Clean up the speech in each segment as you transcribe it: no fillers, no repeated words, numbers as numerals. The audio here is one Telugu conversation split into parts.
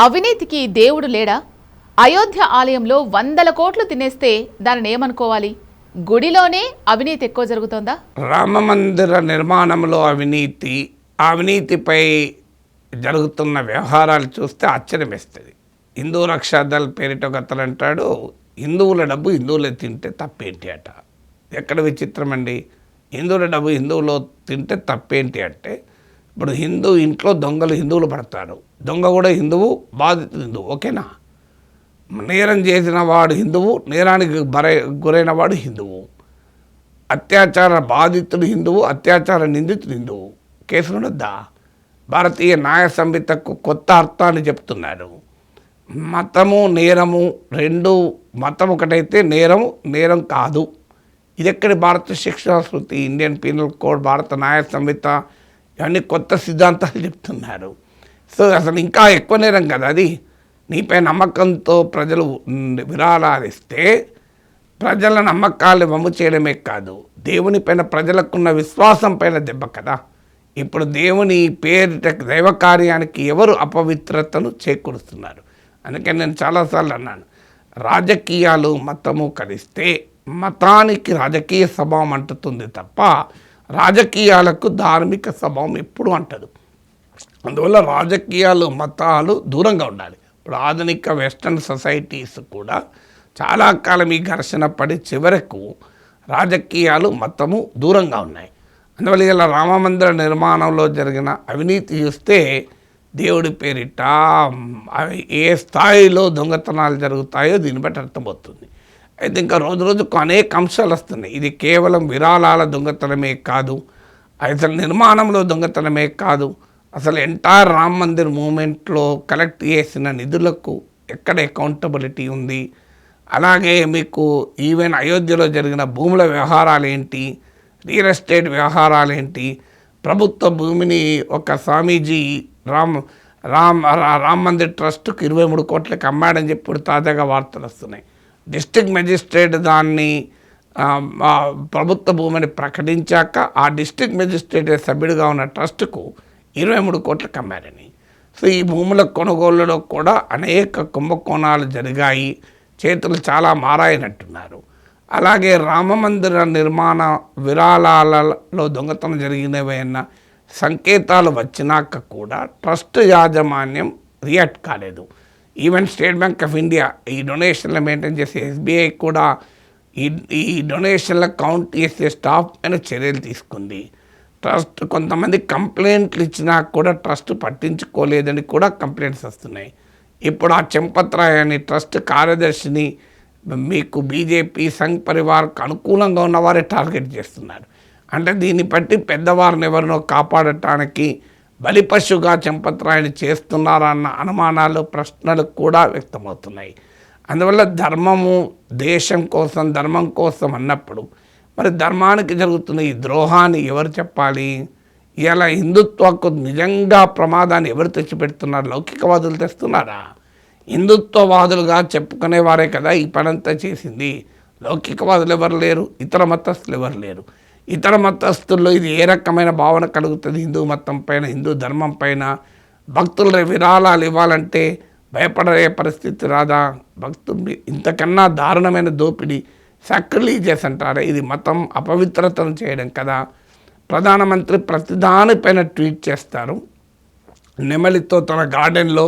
అవినీతికి దేవుడు లేడా? అయోధ్య ఆలయంలో 100 కోట్లు తినేస్తే దానిని ఏమనుకోవాలి? గుడిలోనే అవినీతి ఎక్కువ జరుగుతోందా? రామమందిర నిర్మాణంలో అవినీతిపై జరుగుతున్న వ్యవహారాలు చూస్తే ఆశ్చర్యం వేస్తుంది. హిందూ రక్షాదళ్ పేరిట ఒకతను అంటాడు, హిందువుల డబ్బు హిందువులే తింటే తప్పేంటి అట. ఎక్కడ విచిత్రం అండి? హిందువుల డబ్బు హిందువులో తింటే తప్పేంటి అంటే, ఇప్పుడు హిందూ ఇంట్లో దొంగలు హిందువులు పడతారు, దొంగ కూడా హిందువు, బాధితుడు హిందువు, ఓకేనా? నేరం చేసిన వాడు హిందువు, నేరానికి గురైన వాడు హిందువు, అత్యాచార బాధితుడు హిందువు, అత్యాచార నిందితుడు హిందువు. కేసులు ఉండద్దా? భారతీయ న్యాయ సంహితకు కొత్త అర్థాన్ని చెప్తున్నారు. మతము నేరము రెండు, మతం ఒకటైతే నేరం కాదు. ఇది ఎక్కడి భారత శిక్షా స్మృతి, ఇండియన్ పీనల్ కోడ్, భారత న్యాయ సంహిత, ఇవన్నీ కొత్త సిద్ధాంతాలు చెప్తున్నారు. సో అసలు ఇంకా ఎక్కువ నేరం కదా అది. నీపై నమ్మకంతో ప్రజలు విరాళాలు ఇస్తే ప్రజల నమ్మకాలు వమ్ము చేయడమే కాదు, దేవునిపైన ప్రజలకున్న విశ్వాసం పైన దెబ్బ కదా. ఇప్పుడు దేవుని పేరిట దైవ కార్యానికి ఎవరు అపవిత్రతను చేకూరుస్తున్నారు? అందుకే నేను చాలాసార్లు అన్నాను, రాజకీయాలు మతము కలిస్తే మతానికి రాజకీయ స్వభావం అంటుతుంది తప్ప రాజకీయాలకు ధార్మిక స్వభావం ఎప్పుడు అంటదు. అందువల్ల రాజకీయాలు మతాలు దూరంగా ఉండాలి. ఇప్పుడు ఆధునిక వెస్టర్న్ సొసైటీస్ కూడా చాలా కాలం ఈ ఘర్షణ పడి చివరకు రాజకీయాలు మతము దూరంగా ఉన్నాయి. అందువల్ల ఇలా రామమందిర నిర్మాణంలో జరిగిన అవినీతి చూస్తే దేవుడి పేరిట ఏ స్థాయిలో దొంగతనాలు జరుగుతాయో దీన్ని బట్టి అర్థమవుతుంది. అయితే ఇంకా రోజు రోజుకు అనేక అంశాలు వస్తున్నాయి. ఇది కేవలం విరాళాల దొంగతనమే కాదు, అసలు నిర్మాణంలో దొంగతనమే కాదు, అసలు ఎంటైర్ రామ్ మందిర్ మూమెంట్లో కలెక్ట్ చేసిన నిధులకు ఎక్కడ అకౌంటబిలిటీ ఉంది, అలాగే మీకు ఈవెన్ అయోధ్యలో జరిగిన భూముల వ్యవహారాలు ఏంటి, రియల్ ఎస్టేట్ వ్యవహారాలు ఏంటి, ప్రభుత్వ భూమిని ఒక స్వామీజీ రామ్ మందిర్ ట్రస్ట్కు 23 కోట్లకి అమ్మాడని చెప్పి ఇప్పుడు తాజాగా వార్తలు వస్తున్నాయి. డిస్ట్రిక్ట్ మెజిస్ట్రేట్ దాన్ని ప్రభుత్వ భూమిని ప్రకటించాక ఆ డిస్ట్రిక్ట్ మెజిస్ట్రేట్ సభ్యుడిగా ఉన్న ట్రస్ట్కు 23 కోట్లకు అమ్మారని. సో ఈ భూముల కొనుగోలులో కూడా అనేక కుంభకోణాలు జరిగాయి, చేతులు చాలా మారాయనట్టున్నారు. అలాగే రామమందిర నిర్మాణ విరాళాలలో దొంగతనం జరిగినవైన సంకేతాలు వచ్చినాక కూడా ట్రస్ట్ యాజమాన్యం రియాక్ట్ కాలేదు. Even state bank of India ఈ డొనేషన్లు మెయింటైన్ చేసే ఎస్బీఐ కూడా ఈ డొనేషన్ల కౌంట్ చేసే స్టాఫ్ పైన చర్యలు తీసుకుంది. ట్రస్ట్ కొంతమంది కంప్లైంట్లు ఇచ్చినా కూడా ట్రస్ట్ పట్టించుకోలేదని కూడా కంప్లైంట్స్ వస్తున్నాయి. ఇప్పుడు ఆ చెంపత్రాయ్ అని ట్రస్ట్ కార్యదర్శిని మీకు బీజేపీ సంఘ్ పరివార్కు అనుకూలంగా ఉన్నవారే టార్గెట్ చేస్తున్నారు. అంటే దీన్ని బట్టి పెద్దవారిని ఎవరినో కాపాడటానికి బలిపశుగా చెంపత్రాయని చేస్తున్నారన్న అనుమానాలు, ప్రశ్నలు కూడా వ్యక్తమవుతున్నాయి. అందువల్ల ధర్మము దేశం కోసం, ధర్మం కోసం అన్నప్పుడు మరి ధర్మానికి జరుగుతున్న ఈ ద్రోహాన్ని ఎవరు చెప్పాలి? ఇలా హిందుత్వకు నిజంగా ప్రమాదాన్ని ఎవరు తెచ్చిపెడుతున్నారు? లౌకికవాదులు తెస్తున్నారా? హిందుత్వవాదులుగా చెప్పుకునేవారే కదా ఈ పనంతా చేసింది. లౌకికవాదులు ఎవరు లేరు, ఇతర మతస్థులు ఎవరు లేరు. ఇతర మతస్థుల్లో ఇది ఏ రకమైన భావన కలుగుతుంది? హిందూ మతం పైన, హిందూ ధర్మం పైన భక్తులు విరాళాలు ఇవ్వాలంటే భయపడే పరిస్థితి రాదా? భక్తులు ఇంతకన్నా దారుణమైన దోపిడీ, సాక్రిలీజియస్ అంటారా, ఇది మతం అపవిత్రతను చేయడం కదా. ప్రధానమంత్రి ప్రతిదానిపైన ట్వీట్ చేస్తారు. నెమలితో తన గార్డెన్లో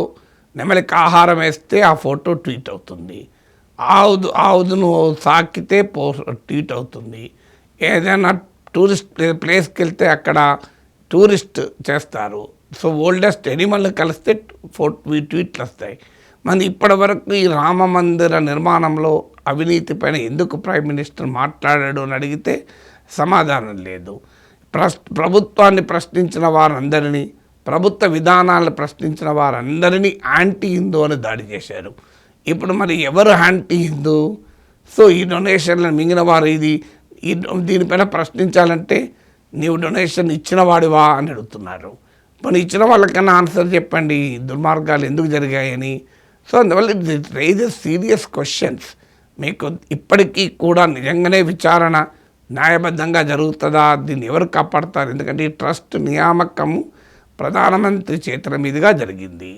నెమలికి ఆహారం వేస్తే ఆ ఫోటో ట్వీట్ అవుతుంది. ఆవును సాకితే ట్వీట్ అవుతుంది. ఏదైనా టూరిస్ట్ ప్లేస్కి వెళ్తే అక్కడ టూరిస్ట్ చేస్తారు. సో ఓల్డెస్ట్ ఎనిమల్ని కలిస్తే ట్వీట్లు వస్తాయి. మరి ఇప్పటి వరకు ఈ రామ మందిర నిర్మాణంలో అవినీతి పైన ఎందుకు ప్రైమ్ మినిస్టర్ మాట్లాడాడు అని అడిగితే సమాధానం లేదు. ప్రభుత్వాన్ని ప్రశ్నించిన వారందరినీ, ప్రభుత్వ విధానాలను ప్రశ్నించిన వారందరినీ యాంటీ హిందూ అని దాడి చేశారు. ఇప్పుడు మరి ఎవరు యాంటీ హిందూ? సో ఈ డొనేషన్లను మింగిన వారు దీనిపైన ప్రశ్నించాలంటే నీవు డొనేషన్ ఇచ్చిన వాడివా అని అడుగుతున్నారు. మరి ఇచ్చిన వాళ్ళకన్నా ఆన్సర్ చెప్పండి, దుర్మార్గాలు ఎందుకు జరిగాయని. సో అందువల్ల ఇట్ రైజెస్ సీరియస్ క్వశ్చన్స్. మీకు ఇప్పటికీ కూడా నిజంగానే విచారణ న్యాయబద్ధంగా జరుగుతుందా? దీన్ని ఎవరు కాపాడతారు? ఎందుకంటే ఈ ట్రస్ట్ నియామకము ప్రధానమంత్రి చేతుల మీదుగా జరిగింది.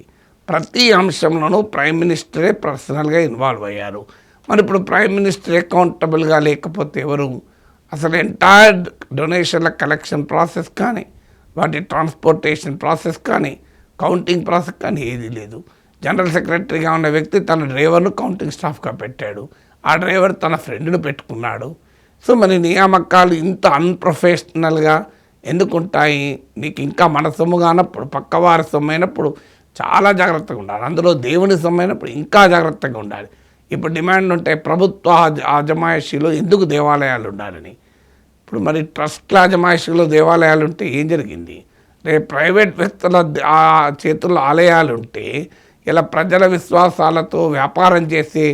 ప్రతి అంశంలోనూ ప్రైమ్ మినిస్టరే పర్సనల్గా ఇన్వాల్వ్ అయ్యారు. మరి ఇప్పుడు ప్రైమ్ మినిస్టర్ అకౌంటబుల్గా లేకపోతే ఎవరు? అసలు ఎంటైర్ డొనేషన్ల కలెక్షన్ ప్రాసెస్ కానీ, వాటి ట్రాన్స్పోర్టేషన్ ప్రాసెస్ కానీ, కౌంటింగ్ ప్రాసెస్ కానీ ఏదీ లేదు. జనరల్ సెక్రటరీగా ఉన్న వ్యక్తి తన డ్రైవర్ను కౌంటింగ్ స్టాఫ్గా పెట్టాడు. ఆ డ్రైవర్ తన ఫ్రెండ్ను పెట్టుకున్నాడు. సో మరి నియామకాలు ఇంత అన్ప్రొఫెషనల్గా ఎందుకుంటాయి? నీకు ఇంకా మన సొమ్ము కానప్పుడు, పక్కవారి సొమ్ము అయినప్పుడు చాలా జాగ్రత్తగా ఉండాలి. అందులో దేవుని సొమ్ము అయినప్పుడు ఇంకా జాగ్రత్తగా ఉండాలి. ఇప్పుడు డిమాండ్ ఉంటాయి ప్రభుత్వ అజమాయిషీలో ఎందుకు దేవాలయాలు ఉండాలని. ఇప్పుడు మరి ట్రస్ట్ల అజమాయిషీలో దేవాలయాలు ఉంటే ఏం జరిగింది? రేపు ప్రైవేట్ వ్యక్తుల చేతుల్లో ఆలయాలు ఉంటే ఇలా ప్రజల విశ్వాసాలతో వ్యాపారం చేసే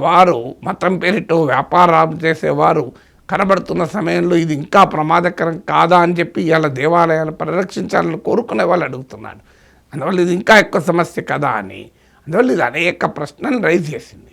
వారు, మతం పేరితో వ్యాపారం చేసేవారు కనబడుతున్న సమయంలో ఇది ఇంకా ప్రమాదకరం కాదా అని చెప్పి ఇలా దేవాలయాలు పరిరక్షించాలని కోరుకునే వాళ్ళు అడుగుతున్నాడు. అందువల్ల ఇది ఇంకా ఎక్కువ సమస్య కదా అని, అందువల్ల ఇది అనేక ప్రశ్నలు రైజ్ చేసింది.